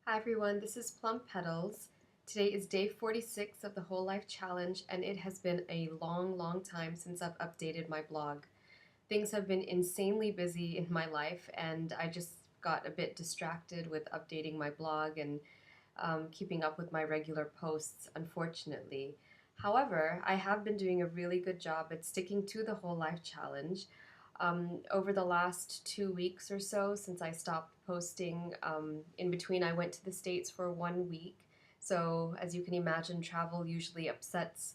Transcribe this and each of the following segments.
Hi everyone, this is Plum Petals. Today is day 46 of the Whole Life Challenge, and it has been a long time since I've updated my blog. Things have been insanely busy in my life, and I just got a bit distracted with updating my blog and keeping up with my regular posts, unfortunately. However, I have been doing a really good job at sticking to the Whole Life Challenge. Over the last 2 weeks or so, since I stopped posting, in between I went to the States for 1 week. So, as you can imagine, travel usually upsets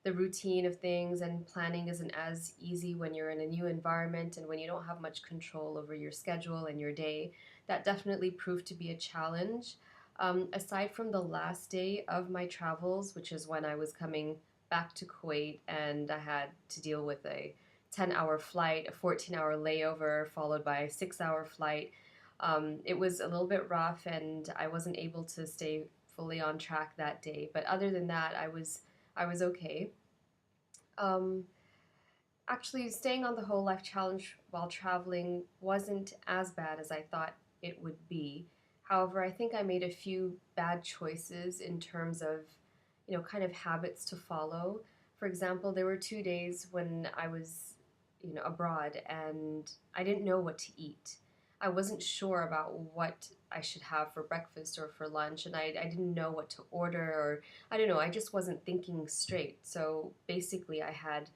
the routine of things, and planning isn't as easy when you're in a new environment and when you don't have much control over your schedule and your day. That definitely proved to be a challenge. Aside from the last day of my travels, which is when I was coming back to Kuwait and I had to deal with a 10-hour flight, a 14-hour layover, followed by a 6-hour flight. It was a little bit rough and I wasn't able to stay fully on track that day. But other than that, I was okay. Um, Actually, staying on the whole life challenge while traveling wasn't as bad as I thought it would be. However, I think I made a few bad choices in terms of, kind of habits to follow. For example, there were 2 days when I was, abroad and I didn't know what to eat. I wasn't sure about what I should have for breakfast or for lunch, and I didn't know what to order, or I don't know, I just wasn't thinking straight. So basically, I had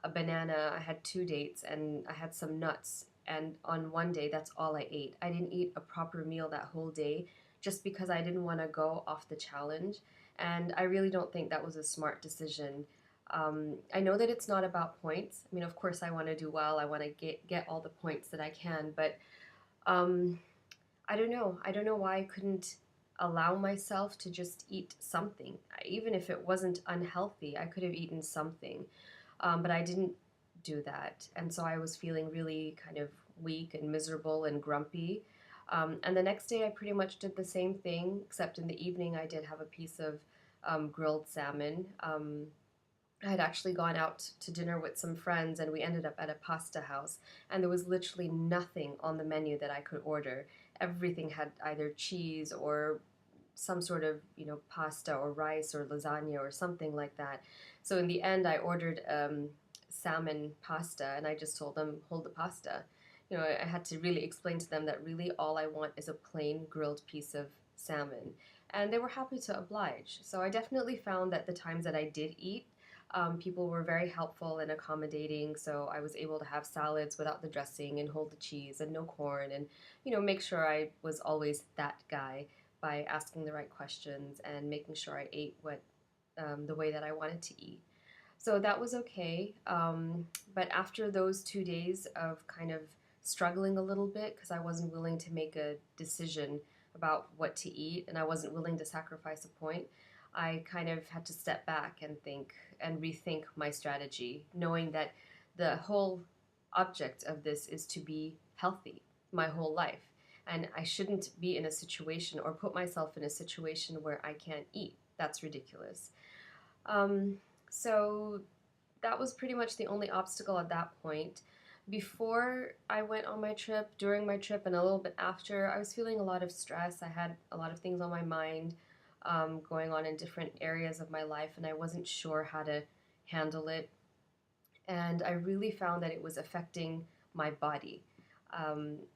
a banana, I had 2 dates, and I had some nuts. And on one day, that's all I ate. I didn't eat a proper meal that whole day just because I didn't want to go off the challenge. And I really don't think that was a smart decision. I know that it's not about points. I mean, of course, I want to do well. I want to get all the points that I can. But um, I don't know. I don't know why I couldn't allow myself to just eat something. Even if it wasn't unhealthy, I could have eaten something. But I didn't do that. And so I was feeling really kind of weak and miserable and grumpy. And the next day, I pretty much did the same thing, except in the evening, I did have a piece of grilled salmon. I had actually gone out to dinner with some friends and we ended up at a pasta house, and there was literally nothing on the menu that I could order. Everything had either cheese or some sort of, pasta or rice or lasagna or something like that. So in the end, I ordered salmon pasta, and I just told them, hold the pasta. I had to really explain to them that really all I want is a plain grilled piece of salmon. And they were happy to oblige. So I definitely found that the times that I did eat, people were very helpful and accommodating, so I was able to have salads without the dressing and hold the cheese and no corn, and make sure I was always that guy by asking the right questions and making sure I ate what the way that I wanted to eat. So that was okay. But after those 2 days of kind of struggling a little bit because I wasn't willing to make a decision about what to eat and I wasn't willing to sacrifice a point, I kind of had to step back and think and rethink my strategy, knowing that the whole object of this is to be healthy my whole life. And I shouldn't be in a situation or put myself in a situation where I can't eat. That's ridiculous. Um, so that was pretty much the only obstacle at that point. Before I went on my trip, during my trip, and a little bit after, I was feeling a lot of stress. I had a lot of things on my mind going on in different areas of my life, and I wasn't sure how to handle it. And I really found that it was affecting my body.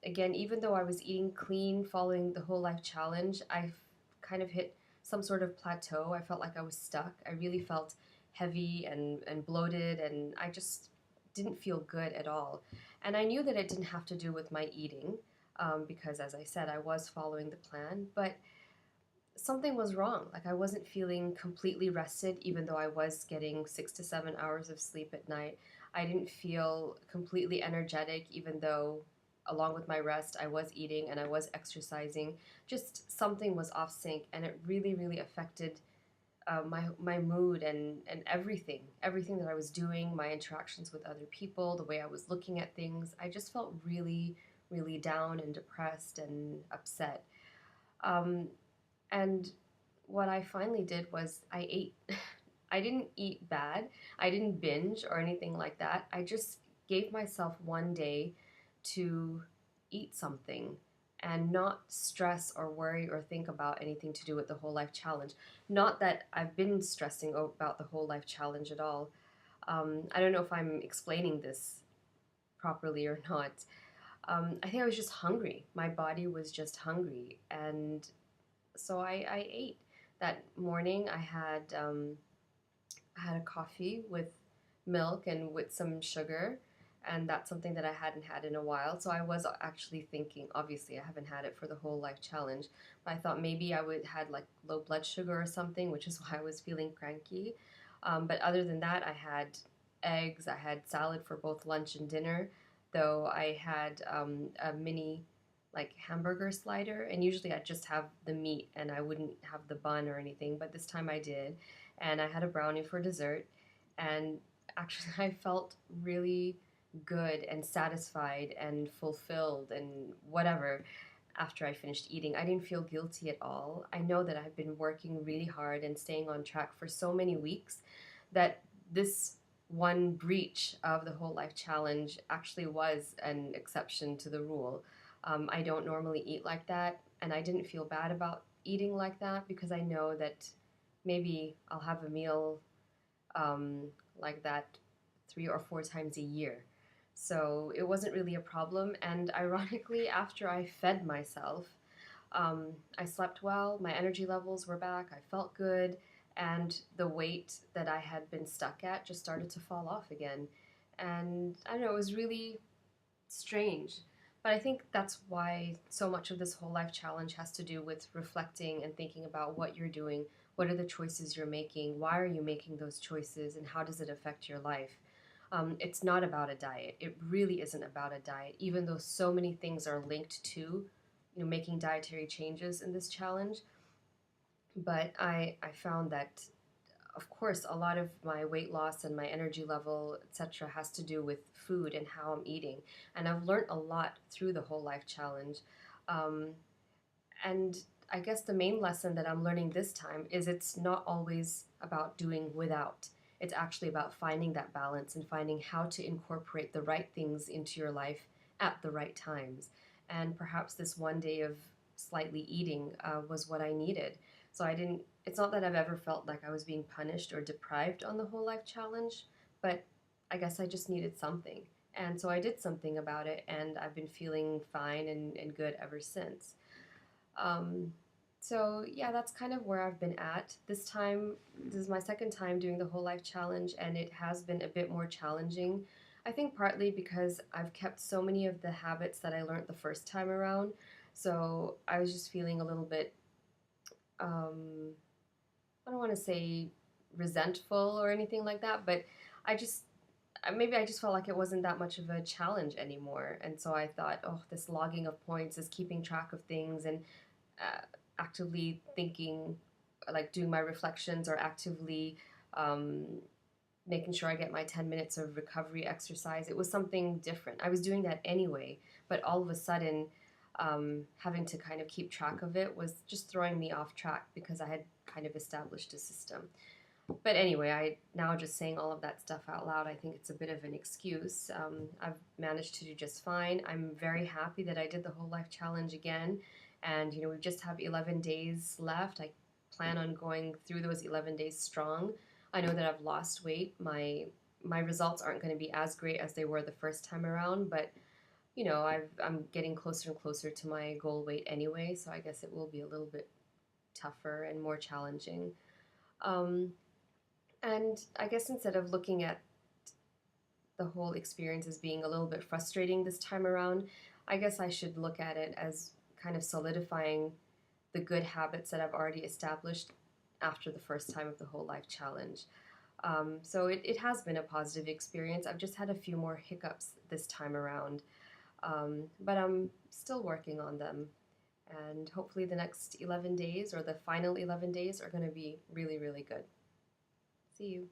Again, even though I was eating clean, following the whole life challenge, I kind of hit some sort of plateau. I felt like I was stuck. I really felt heavy and bloated, and I just didn't feel good at all. And I knew that it didn't have to do with my eating, because, as I said, I was following the plan, but something was wrong. Like I wasn't feeling completely rested, even though I was getting 6 to 7 hours of sleep at night. I didn't feel completely energetic, even though, along with my rest, I was eating and I was exercising. Just something was off sync, and it really affected my mood and everything that I was doing, my interactions with other people, the way I was looking at things. I just felt really down and depressed and upset. Um, and what I finally did was I ate. I didn't eat bad. I didn't binge or anything like that. I just gave myself one day to eat something. and not stress or worry or think about anything to do with the whole life challenge. Not that I've been stressing about the whole life challenge at all. I don't know if I'm explaining this properly or not. I think I was just hungry. My body was just hungry, and so I ate. That morning, I had a coffee with milk and with some sugar, and that's something that I hadn't had in a while. So I was actually thinking, obviously, I haven't had it for the whole life challenge, but I thought maybe I would had like low blood sugar or something, which is why I was feeling cranky. But other than that, I had eggs, I had salad for both lunch and dinner, though I had a mini like hamburger slider, and usually I'd just have the meat and I wouldn't have the bun or anything, but this time I did, and I had a brownie for dessert, and actually I felt really good and satisfied and fulfilled and whatever after I finished eating. I didn't feel guilty at all. I know that I've been working really hard and staying on track for so many weeks that this one breach of the whole life challenge actually was an exception to the rule. I don't normally eat like that, and I didn't feel bad about eating like that because I know that maybe I'll have a meal um, like that 3 or 4 times a year. So it wasn't really a problem. And ironically, after I fed myself, I slept well, my energy levels were back, I felt good, and the weight that I had been stuck at just started to fall off again. And I don't know, it was really strange. But I think that's why so much of this whole life challenge has to do with reflecting and thinking about what you're doing, what are the choices you're making, why are you making those choices, and how does it affect your life. It's not about a diet. It really isn't about a diet, even though so many things are linked to, making dietary changes in this challenge. But I found that, of course, a lot of my weight loss and my energy level, etc., has to do with food and how I'm eating. And I've learned a lot through the whole life challenge. Um, and I guess the main lesson that I'm learning this time is it's not always about doing without. It's actually about finding that balance and finding how to incorporate the right things into your life at the right times. And perhaps this one day of slightly eating was what I needed. So I didn't, it's not that I've ever felt like I was being punished or deprived on the whole life challenge, but I guess I just needed something. And so I did something about it, and I've been feeling fine and good ever since. Um, so yeah, that's kind of where I've been at. This is my second time doing the whole life challenge, and it has been a bit more challenging. I think partly because I've kept so many of the habits that I learned the first time around. So I was just feeling a little bit, um, I don't want to say resentful or anything like that, but I just maybe I just felt like it wasn't that much of a challenge anymore. And so I thought, oh, this logging of points, is keeping track of things, and uh, actively thinking, like doing my reflections or actively um, making sure I get my 10 minutes of recovery exercise. It was something different. I was doing that anyway, but all of a sudden, having to kind of keep track of it was just throwing me off track because I had kind of established a system. But anyway, I now just saying all of that stuff out loud, I think it's a bit of an excuse. I've managed to do just fine. I'm very happy that I did the whole life challenge again, and we just have 11 days left. I plan on going through those 11 days strong. I know that I've lost weight. My results aren't going to be as great as they were the first time around, but I'm getting closer and closer to my goal weight anyway, so I guess it will be a little bit tougher and more challenging. Um, and I guess instead of looking at the whole experience as being a little bit frustrating this time around, I guess I should look at it as kind of solidifying the good habits that I've already established after the first time of the whole life challenge. So it has been a positive experience. I've just had a few more hiccups this time around, but I'm still working on them. And hopefully, the next 11 days or the final 11 days are going to be really, really good. See you.